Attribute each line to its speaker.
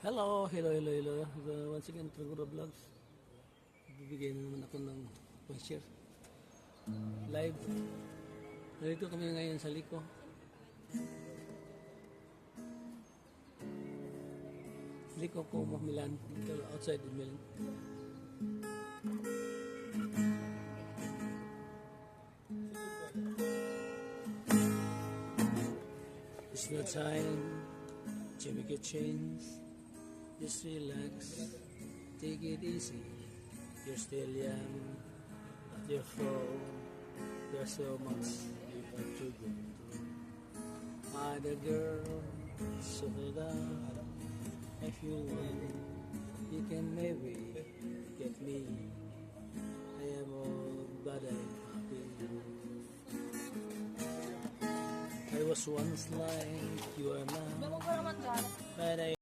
Speaker 1: Hello, hello. Once again, Tragura Vlogs. Bibigyan na naman ako ng share live. Narito kami ngayon sa Liko. Liko Como, Milan. Outside in Milan. It's no time to make a change. Just relax, take it easy. You're still young, but you're full. There's so much you have to go through. Other girl, settle down. If you want, you can maybe get me. I am old, but I'm happy. I was once like you are now, but I